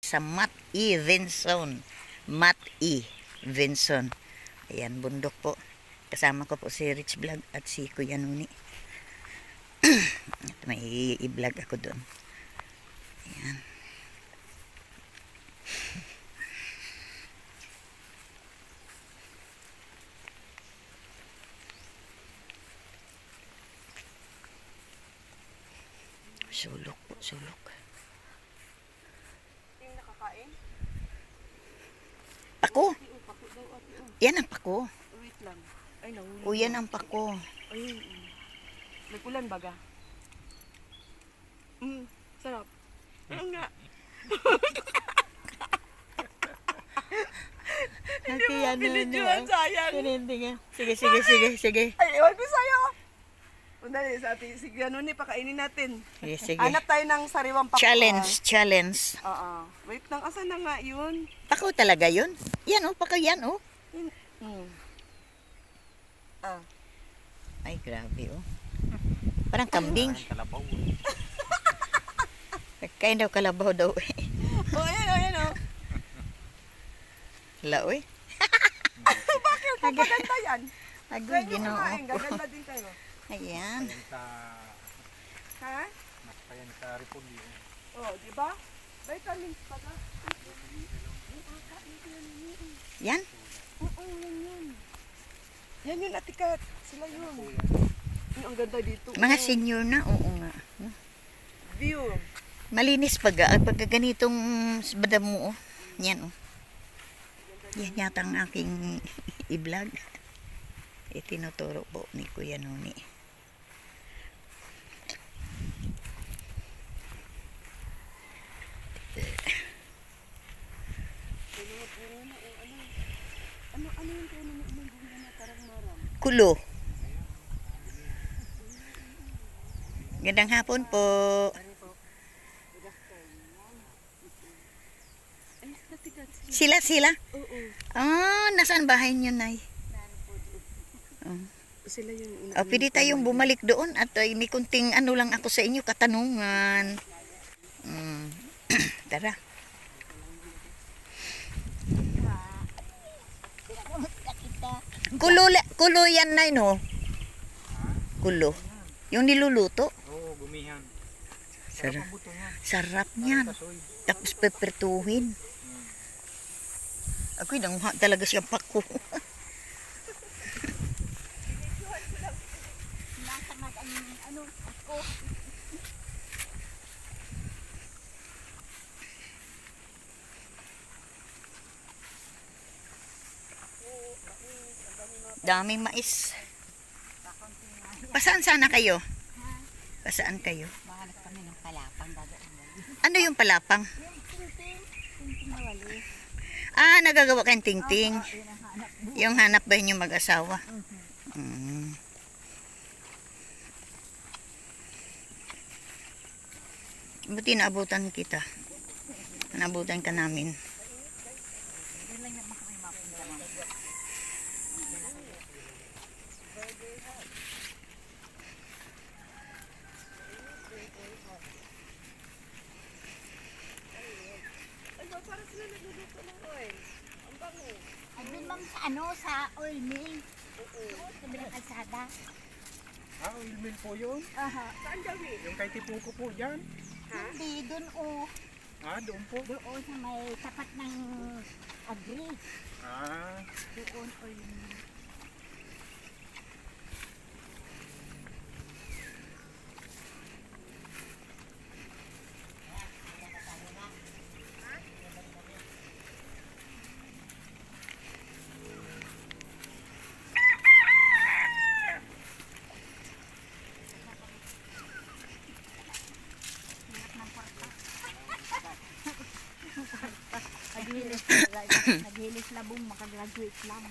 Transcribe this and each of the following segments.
Sa Mat E. Vinson. Mat E. Vinson. Ayan, bundok po. Kasama ko po si Rich Vlog at si Kuya Nuni. At may i-vlog ako doon. Ayan. Sulok po, sulok. Yung nakakain? Pako. Pako daw ate. Yan ang pako. Wait lang. Ay, nahuli. O yan ang pako. Ayun. Nagkulan baga? Sarap. Ano nga? Hindi mo pinidyoan, sayang. Sige. Ay, ewan ko sa'yo. Dali, sa atin, sige, ano ni, pakainin natin. Sige. Hanap tayo ng sariwang pako. Challenge. Oo. Wait lang, asan na nga yun? Pako talaga yun. Yan oh, pako yan oh. Ay, grabe oh. Parang kambing. Kalabaw. Kain daw kalabaw daw eh. Ayan oh. Laoy. Bakit? Papaganda yan. Agoy, ginoo Kumain, ko. gaganda din kayo. Ayan. Ha? Nakapayan sa Repolyo. Oh, di ba? Vitamins pa ka. Yan. Yan yun, atikat. Sila yun. Ang ganda dito. Mga senior na, oo nga. View. Malinis pagka ganitong badam mo oh. Yan oh. Yan yata ang aking i-vlog. Itinuturo po ni Kuya Nuni. Ano yung kayo naman bunga na parang maram? Kulo. Gandang hapon po. Sila? Oo. Ah, nasaan bahay niyo, Nay? Sila yung O, pwede tayong bumalik doon at may kunting ano lang ako sa inyo, katanungan. Tara. Kulo yan, Nay, no? Kulo. Yung niluluto. Oo, gumihan. Sarap. Ang buto niya. Sarap niyan. Kasoy. Tapos pepertuhin. Ako'y nanguha talaga siyang pako. Daming mais. Pasaan sana kayo? Pasaan kayo? Mahanap kami ng palapang dadaan mo. Ano yung palapang? Ting na wali. Ah, nagagawa kayong tingting. Yun ang hanap mo. Yung hanap ba yung mag-asawa? Buti naabutan kita. Naabutan ka namin. Yun lang naman kami mapunta lang. Andun lang sa sa oil mill. Doon, sa bilang kalsada. Oil mill po yun. Aha. Saan gawin? Yung kay Tipuko po dyan. Hindi, doon Doon po. doon sa may tapat ng agri. Doon oil mill. Naghilis labong makagraduate lang.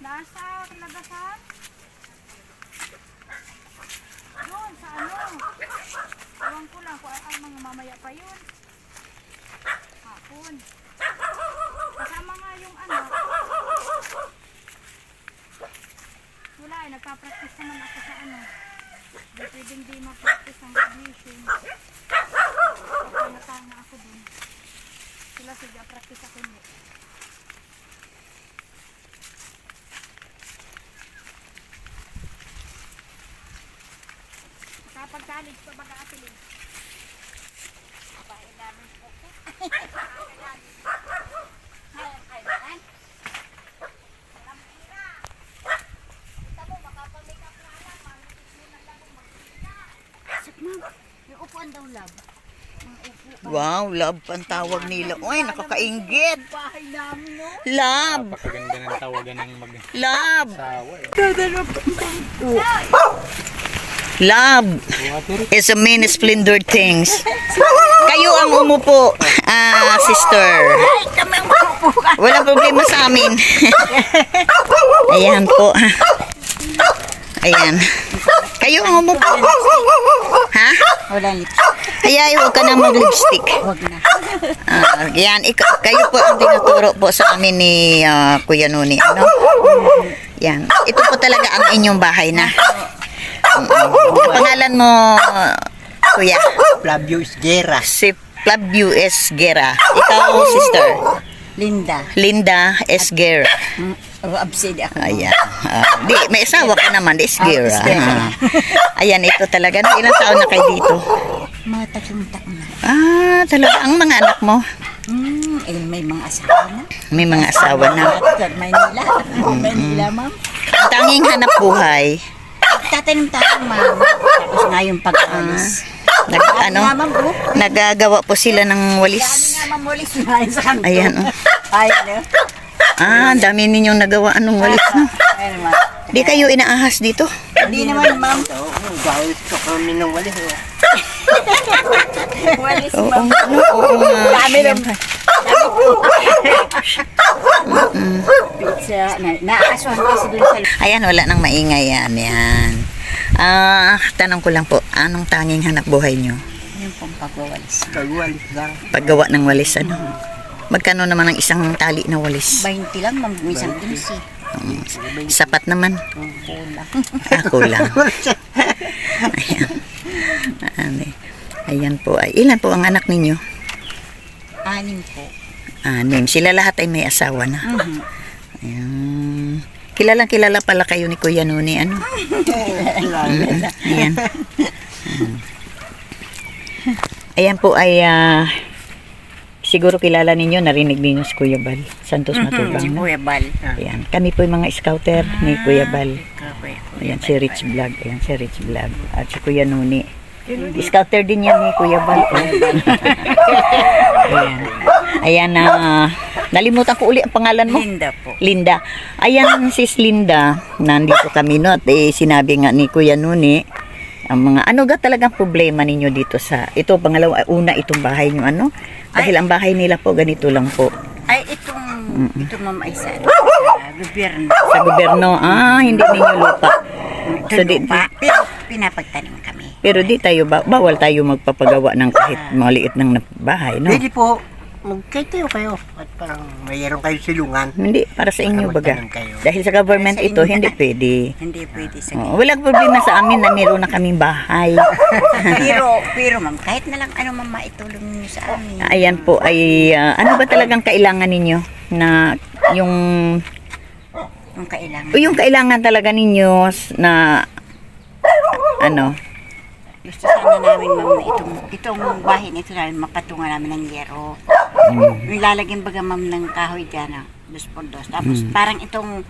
Nasa labasan? Doon, sa ano? Ewan ko lang kung ang mga mamaya pa yun. Hapon. Kasama nga yung anak. Wala eh, nagpa-practice naman ako sa ano. Di pwedeng di ma-practice ang admission. Kaya natanga ako dun. Sila sige, practice ako hindi. Kapag college pa baga atilin. Bahay namin po ko. Yung upuan daw, love. Wow, love ang tawag nila. Uy, nakakaingit. Bahay namin, no? Love, Napakaganda ng tawagan ng love, mag-asawa eh. love is a many splendor things. Kayo ang umupo, sister. Walang problema sa amin. Ayan po. Ayan. Kayo ang umupo. Ha? Wala lips. Ay, huwag ka na mag-lipstick. Huwag na. Yan, kayo po ang tinuturo po sa amin ni Kuya Nuni. Ano? Yan. Ito po talaga ang inyong bahay na. Pangalan mo, Kuya? Flavio Isguera. Si Flavio Esguera. Ikaw, sister? Linda. Linda Esguera. Absid ako. Ayan. Di, may asawa ka naman, Esguera. Esguera. Ayan, ito talaga. Ilang taon na kayo dito? Mga tatlong taon na. Talaga. Ang mga anak mo? May mga asawa na. May mga asawa na. Maynila. Maynila, ma'am. Ang tanging hanap buhay, Tatanim-tanim, ma'am. Tapos nga yung pag-alis. nagagawa po sila ng walis. Ma'am, walis na sa kanto. Ayan, oh. Ayan, Ang dami ninyong nagawa anong walis, no? Ayan, ma'am. Di kayo inaahas dito? Hindi naman, ma'am. Dahil ito kami ng walis. Walis, Oo, ma'am. oo nga. Dami naman. Pizza. Naaswan kasi dun sa... Ayan, wala nang maingay yan. Yan. Tanong ko lang po, anong tanging hanap buhay nyo? Yung pong pagwawalis. Pagwalis lang. Paggawa ng walis, ano? Magkano naman ang isang tali na walis? 20 lang, ma'am. Minsan 15. Sapat naman. Kulang. Kulang. Ayan. Ayan po. Ilan po ang anak ninyo? 6 po. 6. Sila lahat ay may asawa na. Ayan. Kilalang kilala pala kayo ni Kuya Nuni, ano? Ayan. Ayan po ay siguro kilala ninyo, narinig ninyo si Kuya Bal. Santos Matubang. No? Kuya Bal. Ayan. Kami po yung mga scouter ni Kuya Bal. Ayan, si Rich Vlog. Ayan, si Rich Vlog. At si Kuya Nuni. Scouter din yan ni Kuya Bal. Ayan. Ayan na. Nalimutan ko uli ang pangalan mo. Linda po. Linda. Ayan, sis Linda. Nandito kami, no? At sinabi nga ni Kuya Nuni, ang mga, ano ga talagang problema ninyo dito sa, ito, pangalawa, una itong bahay nyo, ano? Dahil ang bahay nila po, ganito lang po. Ay, ito ma'am ay sa gobyerno. Sa gobyerno, hindi ninyo lupa. So, Lupa, pero pinapagtanim kami. pero di tayo, bawal tayo magpapagawa ng kahit maliit ng bahay, no? Pwede po. Magkaitayo kayo. At parang mayroon kayo silungan. Hindi, para sa inyo, baga. Magtanong kayo. Dahil sa government Para sa ito, inyo. hindi pwede. Hindi pwede sa Walang problema sa amin na meron na kaming bahay. pero ma'am, kahit na lang ano ma'am maitulong niyo sa amin. Ayan po ay, ano ba talagang kailangan ninyo? Na yung Yung kailangan. yung kailangan talaga ninyo na ano? Gusto sana namin ma'am na itong bahay na ito namin mapatungan namin ng yero. Yung lalagyan baga ma'am ng kahoy dyan, 2x2. Tapos parang itong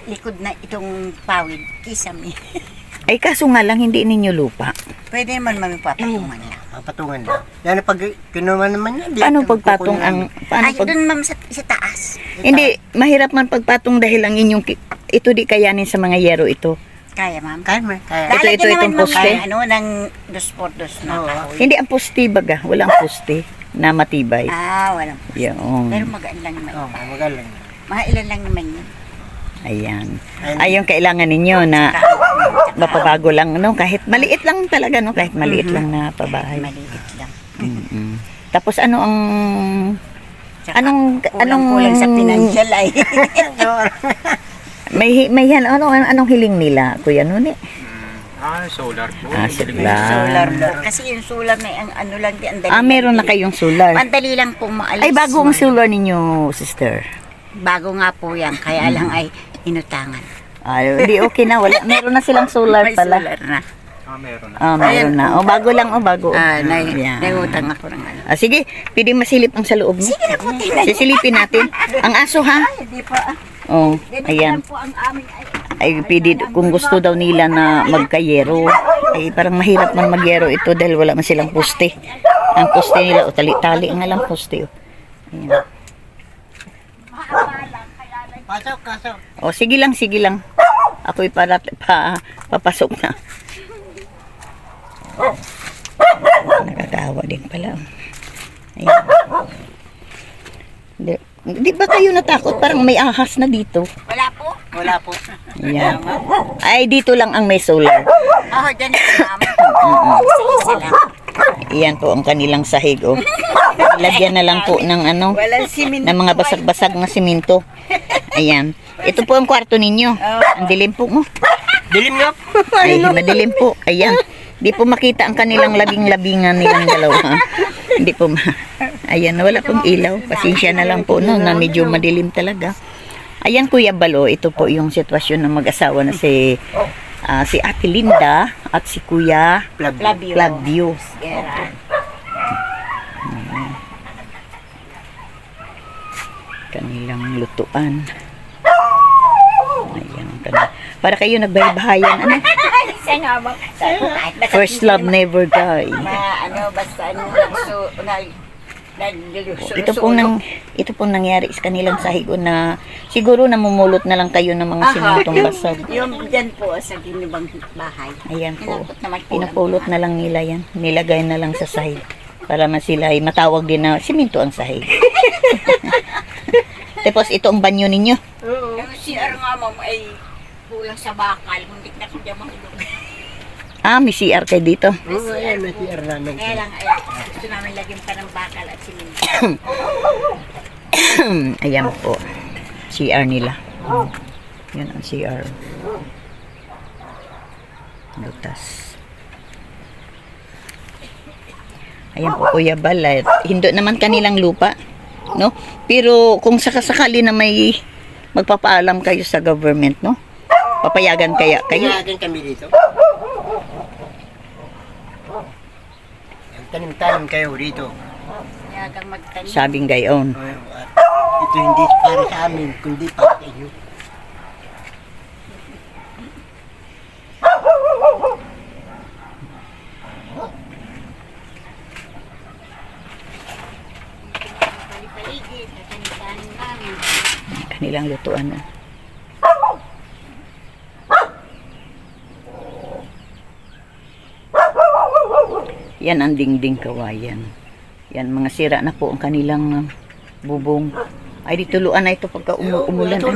likod na itong pawid, kisame. Ay kaso nga lang hindi ninyo lupa. Pwede naman ma'am papatungan lang. Papatungan lang. Yan pag kinuha naman yan. Paano pagpatong ang Ay, doon ma'am sa taas. hindi mahirap man pagpatong dahil ang inyong ito di kayanin sa mga yero ito. Kaya ma'am. Kaya mo. Kaya. Ito, Lalagyan itong naman, ma'am, poste? ng, ng 2x2 na Oo. kahoy. Hindi ang poste baga, walang poste na matibay. Walang. Yung Pero magaan lang naman. Oo, magalang. Mga ilan lang naman yun. ayan. Ay yung kailangan ninyo na mapabago lang no kahit maliit lang talaga no kahit maliit lang na pabahay. Maliit lang. Tapos ano ang Tsaka Anong kulang sa financial ay. may yan anong hiling nila, Kuya Nuni? Solar po. Solar. Solar po. Kasi yung solar may ang ano lang din. Ang dali Meron na kayong solar. Mandali lang pong maalis. Ay, bago ang solar ninyo, sister. Bago nga po yan. Kaya lang ay inutangan. Hindi okay na. Wala. Meron na silang solar May pala. solar na. Meron na. Meron na. Bago lang, bago. Yan. Nangutang ako ng ano. Sige, pwede masilip ang sa loob niyo. Sige na po, tingnan. Sisilipin natin. Ang aso, ha? Hindi po. Ayan. po ang aming Ay, pwede, kung gusto daw nila na magkayero, ay parang mahirap man magyero ito dahil wala man silang poste. Ang poste nila, tali-tali nga lang poste. Ayan. Pasok. Sige lang. Ako'y papasok na. Nakakawa din pala. Ayan. Di ba kayo natakot? Parang may ahas na dito. Wala po. Ayan. Ay, dito lang ang may solar. Dyan ma'am. Isa lang. Iyan po ang kanilang sahig. Lagyan na lang po ng Walang simin. ng mga basag-basag na simento. Ayan. Ito po ang kwarto ninyo. Ang dilim po mo. Dilim nga. Ay, madilim po. Ayan. Di po makita ang kanilang labing-labingan nilang dalawa. Hindi po Ayan, wala pong ilaw. Pasensya na lang po na medyo madilim talaga. Ayan, Kuya Balo, ito po yung sitwasyon ng mag-asawa na si Ate Linda at si Kuya Flavio. Kanilang lutuan. Ayan, para kayo nagbahay-bahayan. First love never die. Ito pong nangyari sa kanilang sahigo na siguro namumulot na lang kayo ng mga simentong basag. Yung dyan po sa ginibang bahay. Ayan po. Pinapot naman po. Pinapulot na lang nila yan. Nilagay na lang sa sahig. Para sila ay matawag din na simento ang sahig. Tapos ito ang banyo ninyo. Yung CR nga ma'am ay kulang sa bakal. Hindi na ko dyan mahulog. May CR kayo dito. Ayan, may CR namin. Kaya lang ay gusto namin lagyan pa ng bakal at siminto. Ayan po. CR nila. Yan ang CR. Lutas. Ayan po, Kuya Balat. Hindi naman kanilang lupa. No? Pero kung sakasakali na may magpapaalam kayo sa government, no? Papayagan kaya kayo? Payagan kami dito. Tanim-tanim kayo rito. Kaya kang magtanim. Sabing gayon. At ito hindi para sa amin, kundi para sa inyo. Paligid, tanim-tanim namin. Kanilang lutuan na. Yan ang dingding kawayan. Yan, mga sira na po ang kanilang bubong. Ay, dituluan na ito pagka umulan. Ito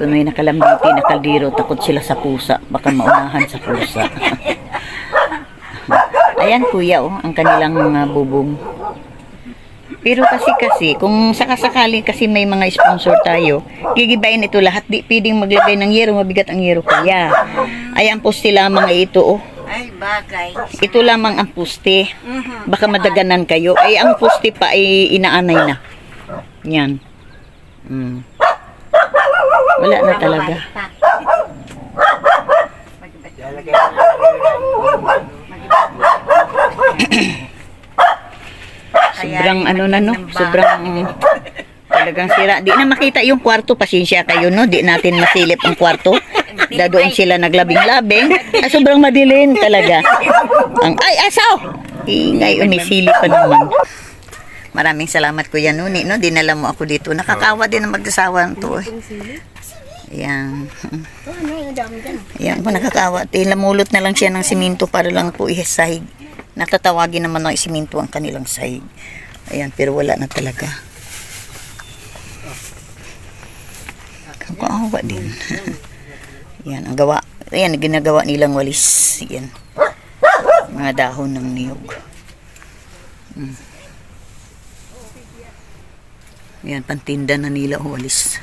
may nakalambiti, nakaldiro. Takot sila sa pusa. Baka maunahan sa pusa. Ayan, Kuya, ang kanilang bubong. Pero kasi, kung sakasakali kasi may mga sponsor tayo, gigibayin ito lahat. Di pwedeng maglagay ng yero, mabigat ang yero, Kuya. Ay, ang poste lamang ay ito, Ay, bagay. Ito lamang ang poste. Baka madaganan kayo. Ay, ang poste pa ay inaanay na. Yan. Wala na talaga. Sobrang sobrang talagang sira. Di na makita yung kwarto. Pasensya kayo, no? Di natin masilip ang kwarto. Doon sila naglabing-labing. Sobrang madilim talaga. Ay, asaw! Ingay, umisili pa naman. Maraming salamat, Kuya Nuni, no? Dinala mo ako dito. Nakakawa din ang mag-asawa to. Ayan. Ayan po, nakakawa. Lamulot na lang siya ng siminto para lang po ihasahig. Natatawagin naman ng siminto ang kanilang sahig. Ayan, pero wala na talaga. Kakaawa din. Yan, ang gawa. Ayan, ginagawa nilang walis. Yan. Mga dahon ng niyog. Yan, pantinda na nila uwalis.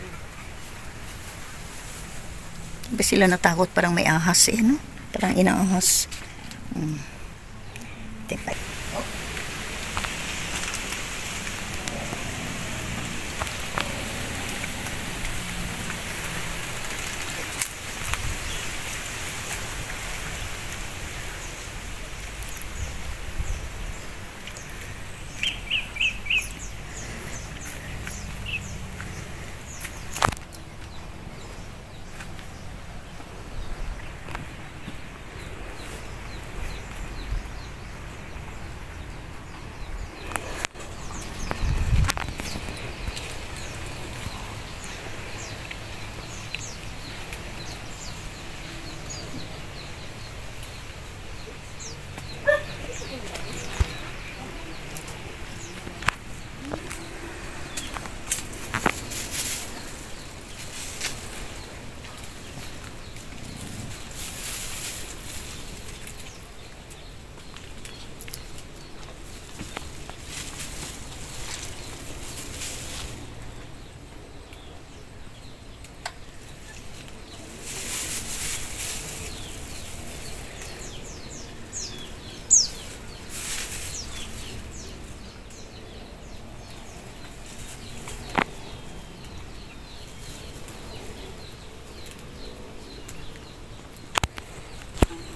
Ba sila natakot, parang may ahas eh, no? Parang inaahas. Tipa.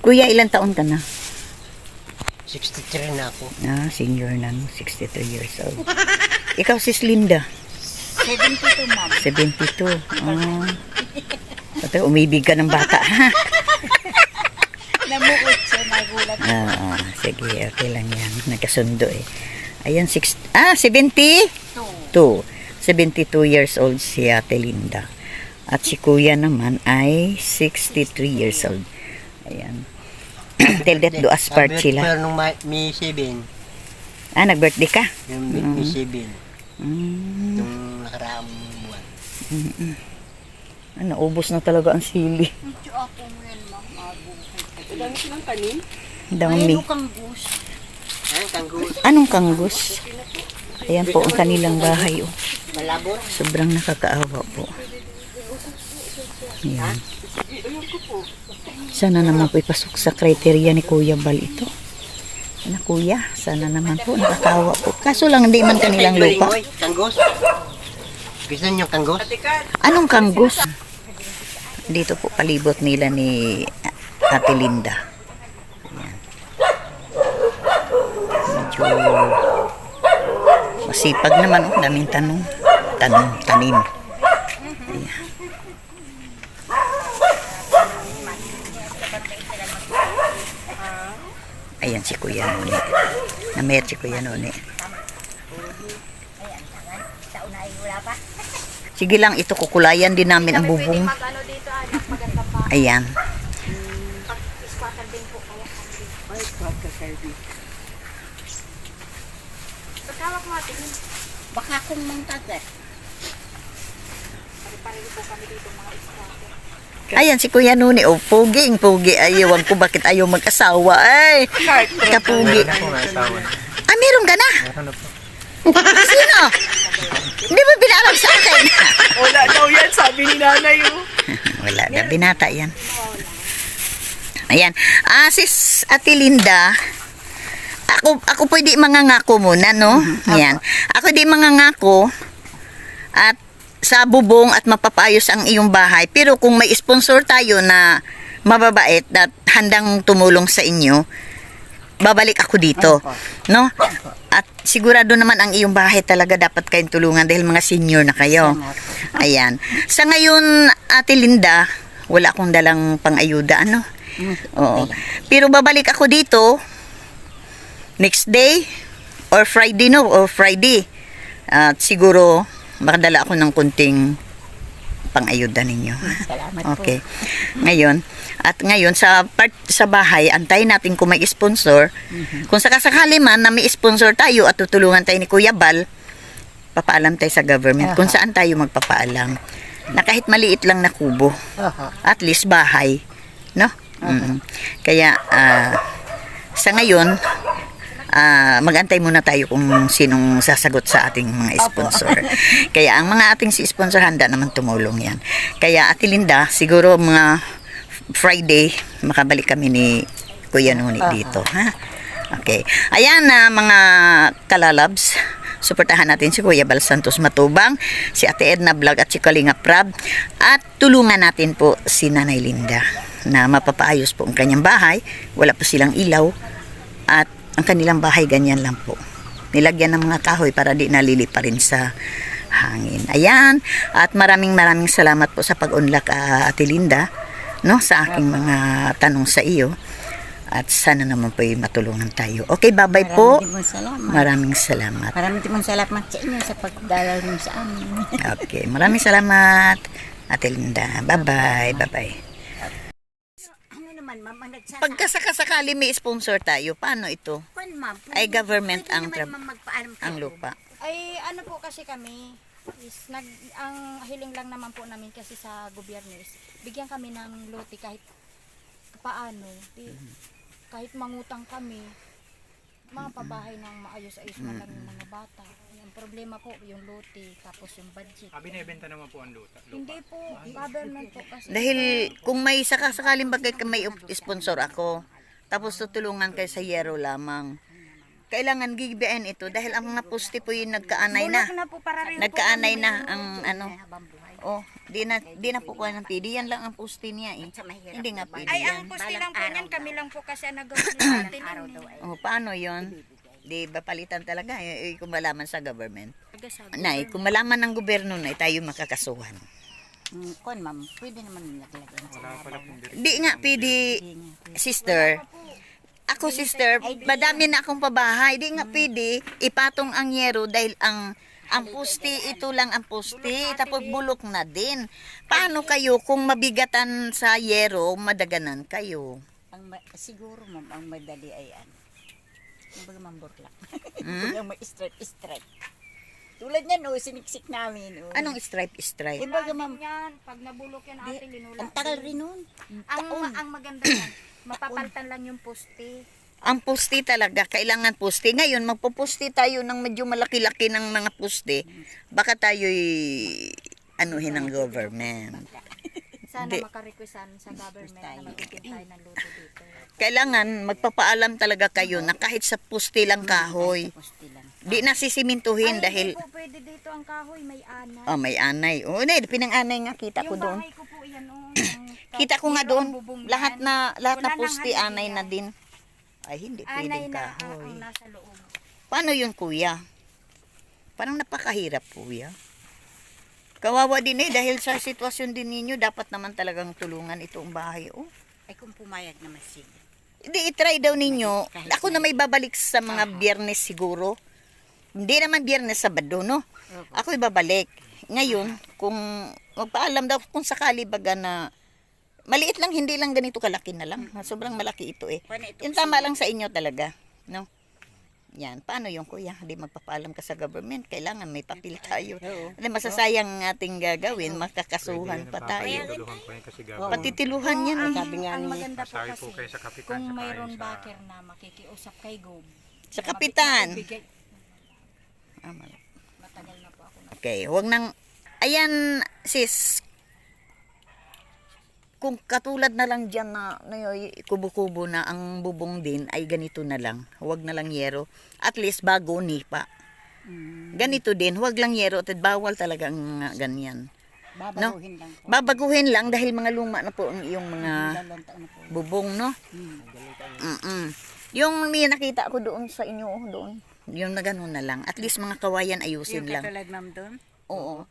Kuya, ilang taon ka na? 63 na ako. Senior na, no? 63 years old. Ikaw, Sis Linda? 72, ma'am. 72. Pati umibig ka ng bata, ha? Namukot siya, nagulat. Sige, okay lang yan. Nagkasundo eh. Ayan, 72. 72 years old si Ate Linda. At si Kuya naman ay 63 years old. Ayan. Till death do us part sila. Pero nung May 7, Nag-birthday ka? yung May 7, Mm. nung nakaraang buwan. Naubos na talaga ang sili. Medyo ako mo yan, ma'am. Dami silang kanin. Dami. Mayroon kang bus. Ayun, kanggus. Anong kanggus? Ayan po ang kanilang bahay. Oh. Malabor. Sobrang nakakaawa po. Ayan. Sana naman po ipasok sa kriteria ni Kuya Bal ito. Ano Kuya? Sana naman po nakakaawa po. Kaso lang hindi man kanilang lupa. Kanggus. Gusto niyo kanggus? Anong kanggus? Dito po palibot nila ni Ate Linda. Ayan. Medyo masipag naman. Daming tanim. Ayan. Ayan si Kuya Noni. Namayat si Kuya Noni. Sige lang, ito kukulayan din namin ang bubong. Ayan. Baka kung mang tagat. Ayan si Kuya Noni. Oh, puging. Ayawan ko bakit ayaw mag-asawa. Ay, kapugi. Meron akong asawa. Meron ka na? Meron na po. Sino? Hindi mo binarag sa akin. Wala daw yan, sabi ni nanay. Wala na, binata yan. Ayan. Sis Ate Linda, ako pwede mangangako muna, no? Ayan. Ako di mangangako at sa bubong at mapapayos ang iyong bahay. Pero kung may sponsor tayo na mababait at handang tumulong sa inyo, babalik ako dito, no? At sigurado naman ang iyong bahay talaga dapat kayong tulungan dahil mga senior na kayo. Ayan. Sa ngayon, Ate Linda, wala akong dalang pang-ayuda, ano? Oo. Pero babalik ako dito next day or Friday, no? Or Friday. At siguro makadala ako ng kunting pang-ayuda ninyo. Salamat Okay. Ngayon sa bahay, antayin natin kung may sponsor. Kung sakasakali man na may sponsor tayo at tutulungan tayo ni Kuya Bal, papaalam tayo sa government kung saan tayo magpapaalam. Na kahit maliit lang na kubo. At least bahay, no? Kaya sa ngayon, Mag-antay muna tayo kung sinong sasagot sa ating mga sponsor. Kaya ang mga ating si sponsor handa naman tumulong yan. Kaya Ate Linda, siguro mga Friday, makabalik kami ni Kuya Nuni dito. Ha? Okay. Ayan na mga kalalabs. Suportahan natin si Kuya Bal Santos Matubang, si Ate Edna Vlog at si Kalinga Prab. At tulungan natin po si Nanay Linda na mapapaayos po ang kanyang bahay. Wala po silang ilaw. At ang kanilang bahay ganyan lang po. Nilagyan ng mga kahoy para di nalili pa rin sa hangin. Ayan. At maraming salamat po sa pag-unlock, Ate Linda, no, sa aking mga tanong sa iyo. At sana naman po matulungan tayo. Okay, bye-bye po. Maraming salamat. Maraming salamat sa inyo sa pagdalaw niyo sa amin. Okay, maraming salamat, Ate Linda. Bye-bye, bye-bye. Ano naman, ma'am, ang nagsasaka. Pagkasakasakali may sponsor tayo, paano ito? Kung ma'am, Ay, government pwede ang naman, ma'am, magpaalam kayo. ang lupa. Ay ano po kasi kami is ang hiling lang naman po namin kasi sa gobyerno is bigyan kami ng lote kahit paano. Kahit mangutang kami, mga pabahay ng maayos-ayos man lang yung mga bata. Yung problema po, yung lote, tapos yung budget. Binibenta naman po ang lupa. Hindi po, government po kasi. Dahil kung may sakasakaling bagay may sponsor ako, tapos tutulungan kayo sa yero lamang. Kailangan gigibain ito dahil ang mga poste po yung nagkaanay na. Bulok na po para rin Nagkaanay na ang ano. Oh, di na po kuha ng PD. Yan lang ang poste niya eh. Hindi nga PD Ay, yan. ang poste lang po niyan, kami lang po kasi ang nag-gawin natin. Oh, paano yon? Di ba palitan talaga kung malaman sa government. Nay, kung malaman ng gobyerno na tayo makakasuhan. Kung ma'am, pwede naman naglagyan sa Di nga PD, sister. Ako sister, madami na akong pabahay. Di nga PD, ipatong ang yero dahil ang puste, ito lang ang puste, tapos bulok na din. Paano kayo kung mabigatan sa yero, madaganan kayo? Siguro ma'am, ang madali ay ano. Kumbaga ma'am burlak. Hmm? Yung may straight. Tulad niyan, siniksik namin. Anong stripe? Kumbaga ma'am, Yan, pag nabulok yan ate, linula. ang tagal rin nun. Ang maganda yan, mapapalitan lang yung poste. Ang puste talaga, kailangan puste. Ngayon, magpupuste tayo ng medyo malaki-laki ng mga puste. Baka tayo'y anuhin ng government. Sana Hindi. makarequestan sa government na magtitin tayo ng loto dito. Kailangan magpapaalam talaga kayo na kahit sa puste lang kahoy, Pusti lang. di na sisimintuhin dahil Hindi po pwede dito ang kahoy, may anay. may anay. Pinang-anay nga kita ko Yung doon. bahay ko po yan, Kita ko nga Zero ang doon, bubong lahat yan. na Wala nang puste ano anay yan. na din. Ay, hindi Anay pwedeng na kahoy. ang nasa loob. Paano yun, kuya? Parang napakahirap, kuya. Kawawa din dahil sa sitwasyon din ninyo, dapat naman talagang tulungan itong bahay. Oh. Ay kung pumayag naman sige. Hindi, itry daw ninyo. Ako na may babalik sa mga biyernes siguro. Hindi naman biyernes, Sabado, no? Ako ibabalik. Ngayon, kung magpaalam daw, kung sakali baga na maliit lang, hindi lang ganito kalaki na lang. Sobrang malaki ito eh. Yung tama lang sa inyo talaga, no? Yan, paano yung kuya? Hindi magpapaalam ka sa government. Kailangan may papel tayo. Hindi masasayang ang ating gagawin, makakasuhan pa tayo. Tuluhan po yan kasi Patitiluhan yan. Sabi nga Ang ni maganda po Masahe po kasi, kayo sa kapitan kung sa mayroon kain sa... backer na makikiusap kay Gob. Sa kapitan. Matagal na po ako na. Okay, huwag nang... Ayan, sis. Kung katulad na lang dyan na kubo-kubo na ang bubong din, ay ganito na lang. Huwag na lang yero. At least bago nipa. Ganito din, huwag lang yero. At bawal talaga ang ganyan. babaguhin lang po. Babaguhin lang dahil mga luma na po ang iyong mga Dalawang taon na po. bubong, no? Yung may nakita ko doon sa inyo, doon. Yung na gano'n na lang. At least mga kawayan ayusin Yung lang. katulad ma'am doon. Oo.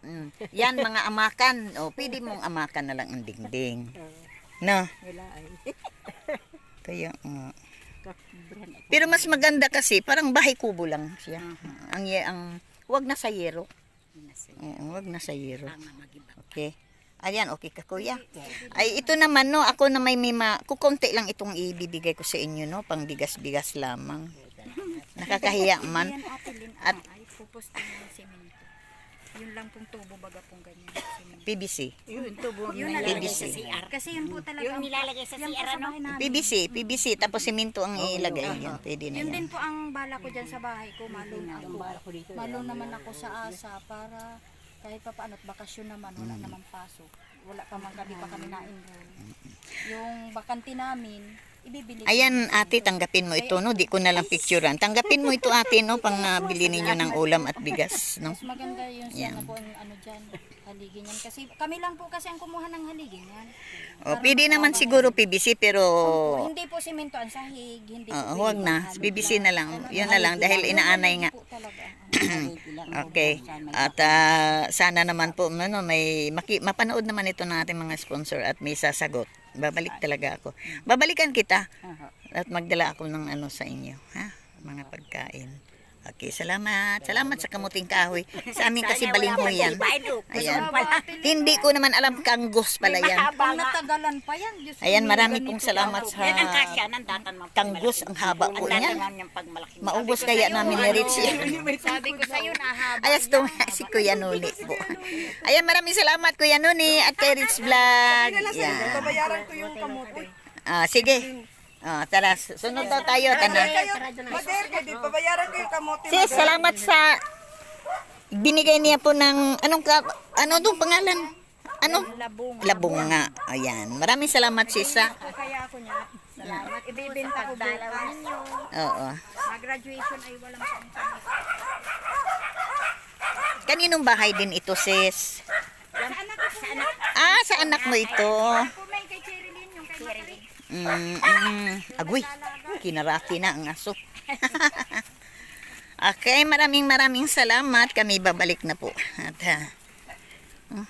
Yan, mga amakan. O, pwede mong amakan na lang ang dingding. No? Wala ay. Kaya, Kakubran ako. pero mas maganda kasi, parang bahay kubo lang siya. Wag na sa yero. Oo, wag na sa yero. Tama mag-iba. Okay. Ayan, okay ka kuya. Ay, ito naman, no, ako na may kukunti lang itong ibibigay ko sa inyo, no, pang bigas-bigas lamang. Nakakahiya man. Yan ate Lin, At ay pupusto ng semento. Yun lang pong tubo baga pong ganyan. PVC. Yun, tubo. Yun Yun nalalagay PVC. sa CR. Kasi yun po talaga. Yung nilalagay sa yan po CR, sa ano? bahay namin. PVC, tapos simento ang ilagay yan. Pwede na Yun yan. din po ang bala ko dyan sa bahay ko. Malun ako. Malun naman ako sa asa para kahit pa paano at bakasyon naman, wala naman pasok. Wala pa man kami na-enroll. Yung bakante namin, ibibili. Ayan ate, tanggapin mo ito, no? Di ko na lang picturean. Tanggapin mo ito ate, no? Pang bili ninyo ng ulam at bigas, no? Mas maganda yun Yan. sana po ang ano dyan, haligin yan. Kasi kami lang po kasi ang kumuha ng haligin yan. O, pwede naman siguro PVC, pero Hindi po simento ang sahig, hindi po. huwag na. PVC na lang. Yun na lang, dahil inaanay nga. Po talaga. Okay. At sana naman po may mapanood naman ito ng ating mga sponsor at may sasagot. Babalik talaga ako. Babalikan kita. At magdala ako ng ano sa inyo, ha? Mga pagkain. Okay, salamat. Salamat sa kamuting kahoy. Sa amin kasi balinghoy yan. Ayan. Hindi ko naman alam kanggos pala yan. Pag natagalan pa yan, Diyos ko, Ayan, marami ganito pong salamat daw. sa Yan ang kasya, nandatan mo. kanggos. Ang haba po Ang niyan. datan yung pagmalaki. Maubos kaya namin ni Richie. Sabi ko sa'yo, nahaba. Ayos to si Kuya Nuni po. Ayan, maraming salamat Kuya Nuni at kay Rich Vlog. Yan. Babayaran ko yung kamote. Sige. Tara, sunod daw tayo. Tana. Mader, kayo din, babayaran ko yung kamote. Sis, salamat sa binigay niya po ng ano dong pangalan? Ano? Labong nga. Ayan. Maraming salamat sis. Kaya ako niya, salamat. Ibibenta ko dalawa ninyo. Oo. Mag-graduation ay walang pang-pang. Kaninong bahay din ito sis? Sa anak ko po yan. Sa anak mo ito. Kung may kay Cherilyn, yung kay Macarit. Agoy, kinaraki na ang aso. Okay, maraming salamat. Kami babalik na po. At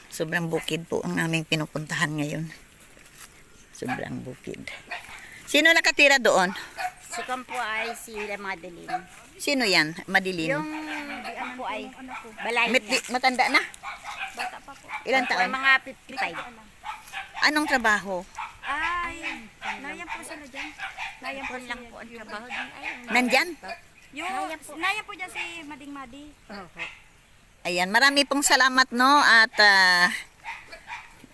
sobrang bukid po ang aming pinupuntahan ngayon. Sobrang bukid. Sino nakatira doon? Si Kampo ay si Madeline. Sino yan? Madilim. Yung diyan po ay balay niya. Matanda na? Bata pa po. Ilan taon? Mga 55. Anong trabaho? Ay, nayan po sila dyan. Nayan po Lang po ang trabaho din. Ay, Nandyan? Nayan po dyan si Mading Madi. Ayan, marami pong salamat no at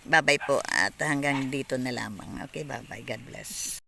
bye-bye po at hanggang dito na lamang. Okay, bye-bye. God bless.